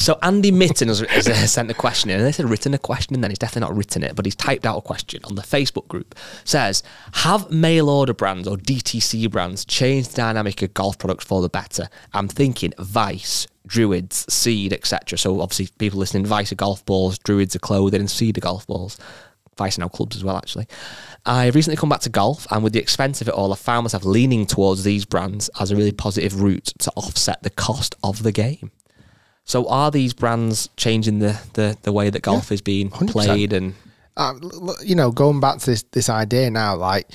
So Andy Mitten has sent a question in, and they said written a question, and then he's definitely not written it, but he's typed out a question on the Facebook group. Says, have mail order brands or DTC brands changed the dynamic of golf products for the better? I'm thinking Vice, Druids, Seed, etc. So obviously people listening, Vice are golf balls, Druids are clothing, and Seed are golf balls. Vice are now clubs as well, actually. I've recently come back to golf, and with the expense of it all, I found myself leaning towards these brands as a really positive route to offset the cost of the game. So are these brands changing the way that golf is being 100%. Played? And you know, going back to this idea now, like,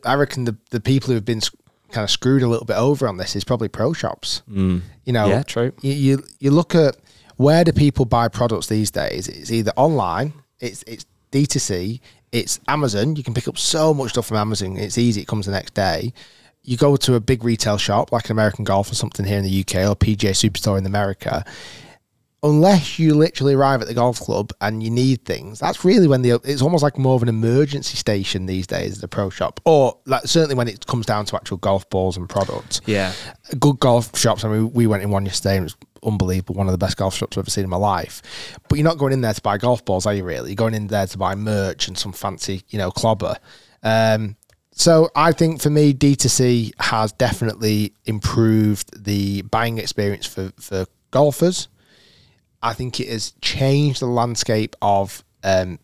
I reckon the people who have been kind of screwed a little bit over on this is probably pro shops. You know, yeah, true. You look at where do people buy products these days? It's either online, it's D2C, it's Amazon. You can pick up so much stuff from Amazon. It's easy. It comes the next day. You go to a big retail shop like an American Golf or something here in the UK, or PGA Superstore in America. Unless you literally arrive at the golf club and you need things, that's really when it's almost like more of an emergency station these days, the pro shop. Or like, certainly when it comes down to actual golf balls and products. Yeah. Good golf shops. I mean, we went in one yesterday and it was unbelievable. One of the best golf shops I've ever seen in my life. But you're not going in there to buy golf balls, are you really? You're going in there to buy merch and some fancy, you know, clobber. So I think for me, D2C has definitely improved the buying experience for golfers. I think it has changed the landscape of the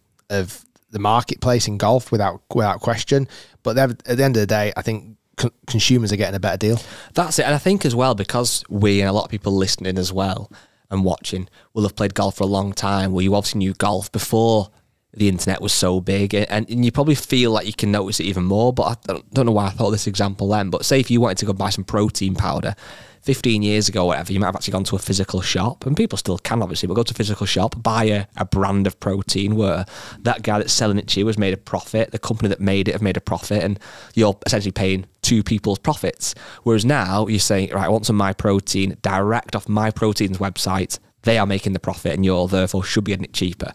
marketplace in golf without question. But at the end of the day, I think consumers are getting a better deal. That's it. And I think as well, because we and a lot of people listening as well and watching will have played golf for a long time, well, you obviously knew golf before the internet was so big, and you probably feel like you can notice it even more. But I don't know why I thought of this example then, but say if you wanted to go buy some protein powder 15 years ago or whatever, you might have actually gone to a physical shop, and people still can obviously, but go to a physical shop, buy a brand of protein where that guy that's selling it to you has made a profit, the company that made it have made a profit, and you're essentially paying two people's profits. Whereas now you're saying, right, I want some My Protein direct off My Protein's website. They are making the profit, and you're therefore should be getting it cheaper.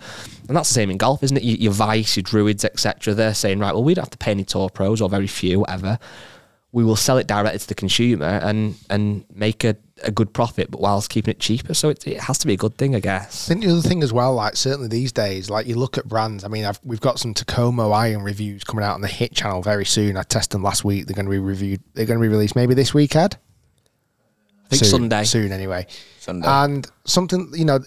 And that's the same in golf, isn't it? Your Vice, your Druids, etc. They're saying, right, well, we don't have to pay any tour pros or very few, whatever. We will sell it directly to the consumer and make a good profit, but whilst keeping it cheaper. So it has to be a good thing, I guess. I think the other thing as well, like certainly these days, like you look at brands. I mean, we've got some Tacoma iron reviews coming out on the Hit channel very soon. I tested them last week. They're going to be reviewed. They're going to be released maybe this week, Ed? I think Sunday. Soon, anyway. Sunday. And something, you know,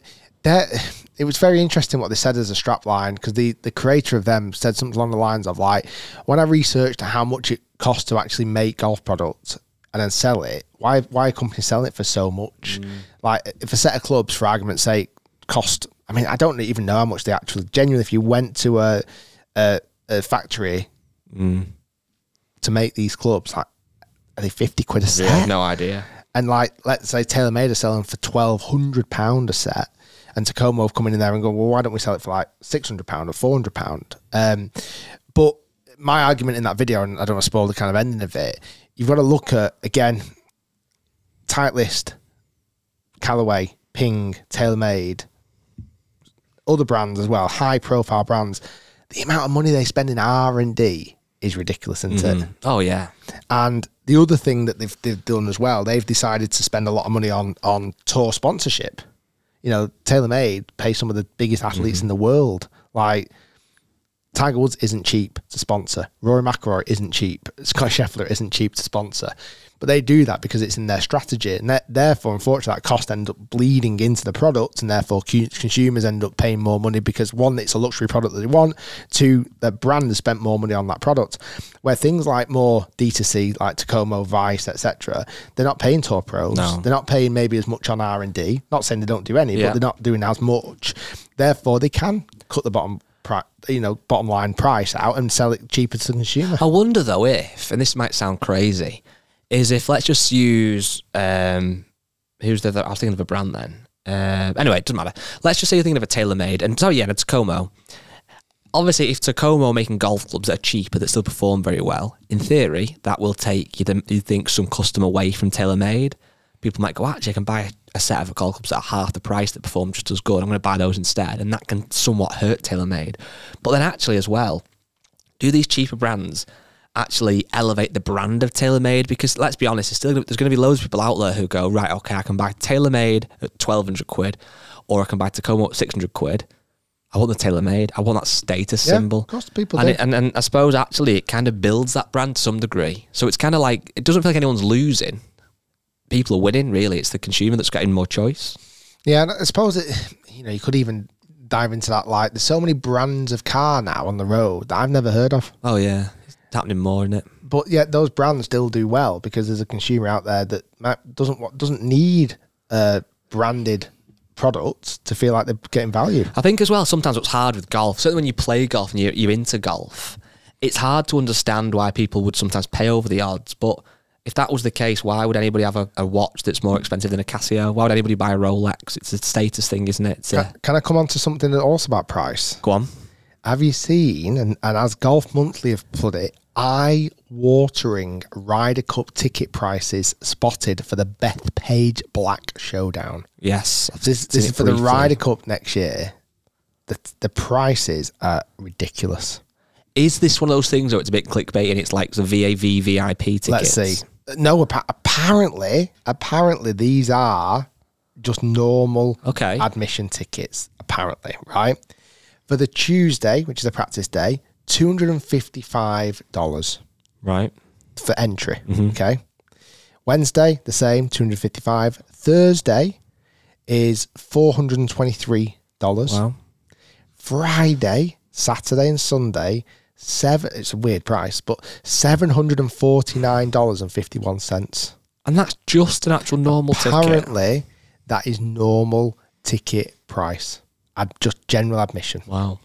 it was very interesting what they said as a strap line, because the creator of them said something along the lines of, like, when I researched how much it costs to actually make golf products and then sell it, why are companies selling it for so much? Like, if a set of clubs, for argument's sake, cost, I mean, I don't even know how much they actually, genuinely, if you went to a factory to make these clubs, like, are they 50 quid a set? I have no idea. And like, let's say TaylorMade are selling for £1,200 a set, and Tacoma have come in there and go, well, why don't we sell it for like £600 or £400? But my argument in that video, and I don't want to spoil the kind of ending of it, you've got to look at, again, Titleist, Callaway, Ping, TaylorMade, other brands as well, high-profile brands. The amount of money they spend in R&D is ridiculous, isn't it? Oh, yeah. And the other thing that they've done as well, they've decided to spend a lot of money on tour sponsorship. You know, TaylorMade pay some of the biggest athletes in the world. Like, Tiger Woods isn't cheap to sponsor. Rory McIlroy isn't cheap. Scott Scheffler isn't cheap to sponsor. But they do that because it's in their strategy. And therefore, unfortunately, that cost ends up bleeding into the product, and therefore consumers end up paying more money because, one, it's a luxury product that they want. Two, the brand has spent more money on that product. Where things like more D2C, like Tacoma, Vice, etc., they're not paying tour pros. No. They're not paying maybe as much on R&D. Not saying they don't do any, but they're not doing as much. Therefore, they can cut the bottom line price out and sell it cheaper to the consumer. I wonder though if, and this might sound crazy, is if, let's just use I was thinking of a brand then. Anyway, it doesn't matter. Let's just say you're thinking of a TaylorMade, and so yeah, it's Tacoma. Obviously, if Tacoma are making golf clubs that are cheaper that still perform very well, in theory, that will take you think some customer away from TaylorMade. People might go, actually, I can buy a set of golf clubs at half the price that perform just as good. I'm going to buy those instead, and that can somewhat hurt TaylorMade. But then actually as well, do these cheaper brands actually elevate the brand of TaylorMade? Because let's be honest, there's going to be loads of people out there who go, right, okay, I can buy TaylorMade at 1,200 quid, or I can buy Tacoma at 600 quid. I want the TaylorMade. I want that status symbol. Of course, people do. do. And I suppose actually it kind of builds that brand to some degree. So it's kind of like, it doesn't feel like anyone's losing. People are winning, really. It's the consumer that's getting more choice. Yeah, and I suppose you could even dive into that. Like, there's so many brands of car now on the road that I've never heard of. Oh yeah, it's happening more, isn't it? But yet those brands still do well because there's a consumer out there that doesn't need branded products to feel like they're getting value. I think as well, sometimes what's hard with golf, certainly when you play golf and you're into golf, it's hard to understand why people would sometimes pay over the odds. But if that was the case, why would anybody have a watch that's more expensive than a Casio? Why would anybody buy a Rolex? It's a status thing, isn't it? Can I come on to something that also about price? Go on. Have you seen, and as Golf Monthly have put it, eye-watering Ryder Cup ticket prices spotted for the Bethpage Black Showdown? Yes. This is for the Ryder Cup next year. The prices are ridiculous. Is this one of those things where it's a bit clickbait and it's like the VAV VIP tickets? Let's see. No, apparently these are just normal admission tickets, apparently, right? For the Tuesday, which is a practice day, $255. Right. For entry, okay? Wednesday, the same, $255. Thursday is $423. Wow. Friday, Saturday and Sunday, it's a weird price, but $749.51. And that's just an actual normal ticket? Apparently, that is normal ticket price. Just general admission. Wow.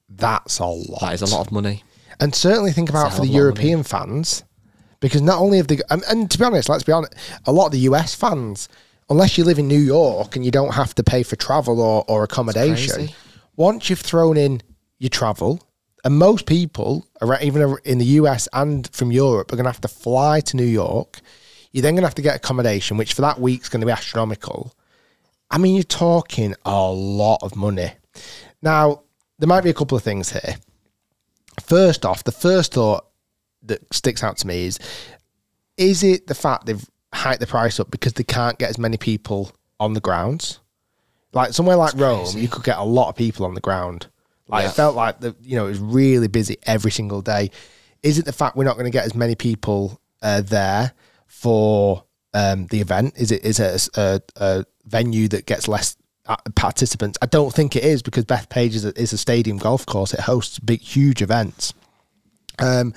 That's a lot. That is a lot of money. And certainly think about for the European fans, because not only have they... And to be honest, let's be honest, a lot of the US fans, unless you live in New York and you don't have to pay for travel or accommodation, once you've thrown in your travel, and most people, even in the US and from Europe, are going to have to fly to New York. You're then going to have to get accommodation, which for that week's going to be astronomical. I mean, you're talking a lot of money. Now, there might be a couple of things here. First off, the first thought that sticks out to me is it the fact they've hiked the price up because they can't get as many people on the grounds? Like somewhere like Rome, you could get a lot of people on the ground. Like it felt like it was really busy every single day. Is it the fact we're not going to get as many people there for the event? Is it a venue that gets less participants? I don't think it is, because Bethpage is a stadium golf course. It hosts big, huge events. And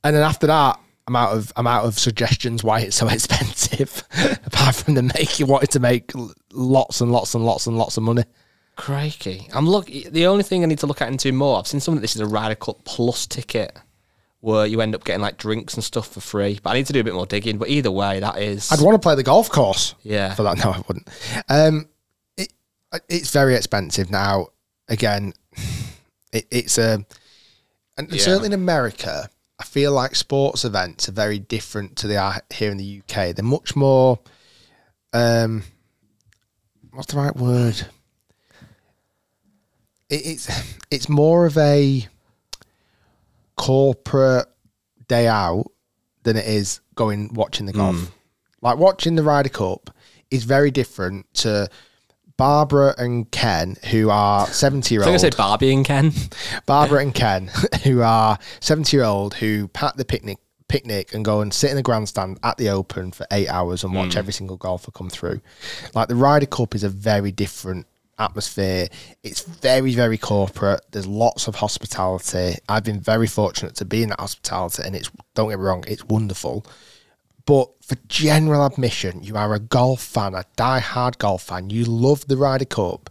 then after that, I'm out of suggestions why it's so expensive. Apart from them wanting to make lots and lots and lots and lots of money. Crikey. The only thing I need to look at into more, I've seen something, this is a Ryder Cup Plus ticket where you end up getting like drinks and stuff for free. But I need to do a bit more digging. But either way, that is... I'd want to play the golf course. Yeah. For that. No, I wouldn't. It's very expensive now. Again, certainly in America, I feel like sports events are very different to they are here in the UK. They're much more... what's the right word? It's more of a corporate day out than it is watching the golf. Like watching the Ryder Cup is very different to Barbara and Ken, who are 70-year-old. I was going to say Barbie and Ken. Barbara and Ken, who are 70-year-old, who pack the picnic and go and sit in the grandstand at the Open for 8 hours and watch every single golfer come through. Like the Ryder Cup is a very different atmosphere. It's very, very corporate. There's lots of hospitality. I've been very fortunate to be in that hospitality, and don't get me wrong, it's wonderful. But for general admission, you are a golf fan, a die-hard golf fan, you love the Ryder Cup,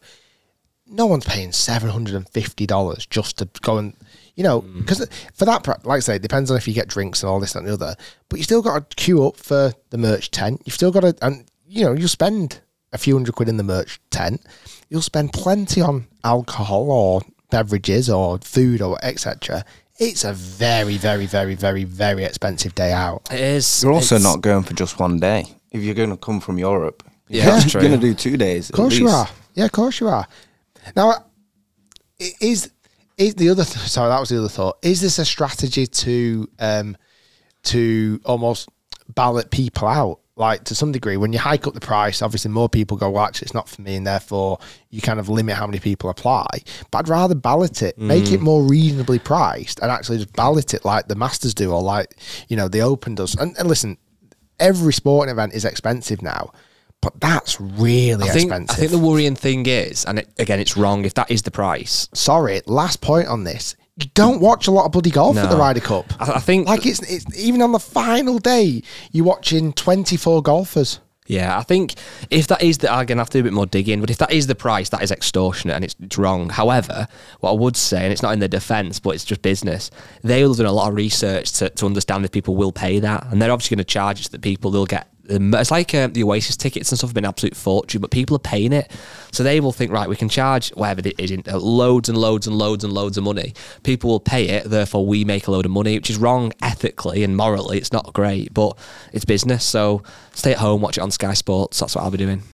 no one's paying $750 just to go and, because for that, like I say, it depends on if you get drinks and all this and the other, but you still got to queue up for the merch tent. You've still got to, and you'll spend a few $100 in the merch tent. You'll spend plenty on alcohol or beverages or food or etc. It's a very, very, very, very, very expensive day out. It is. You're also not going for just one day. If you're going to come from Europe, yeah, you're going to do 2 days. Of course you are. Yeah, of course you are. Now, Is the other sorry, that was the other thought. Is this a strategy to almost ballot people out? Like, to some degree, when you hike up the price, obviously more people go, well, actually, it's not for me, and therefore you kind of limit how many people apply. But I'd rather ballot it, make it more reasonably priced, and actually just ballot it like the Masters do, or like, you know, the Open does. And listen, every sporting event is expensive now, but that's really expensive. I think the worrying thing is, and again, it's wrong if that is the price. Sorry, last point on this. You don't watch a lot of bloody golf at the Ryder Cup. I think like it's even on the final day, you're watching 24 golfers. Yeah, I think if that is I'm going to have to do a bit more digging, but if that is the price, that is extortionate and it's wrong. However, what I would say, and it's not in their defence, but it's just business, they will have done a lot of research to understand if people will pay that, and they're obviously going to charge it so that people will get. It's like the Oasis tickets and stuff have been an absolute fortune, but people are paying it. So they will think, right, we can charge whatever it is, loads and loads and loads and loads of money. People will pay it, therefore we make a load of money, which is wrong ethically and morally. It's not great, but it's business. So stay at home, watch it on Sky Sports. That's what I'll be doing.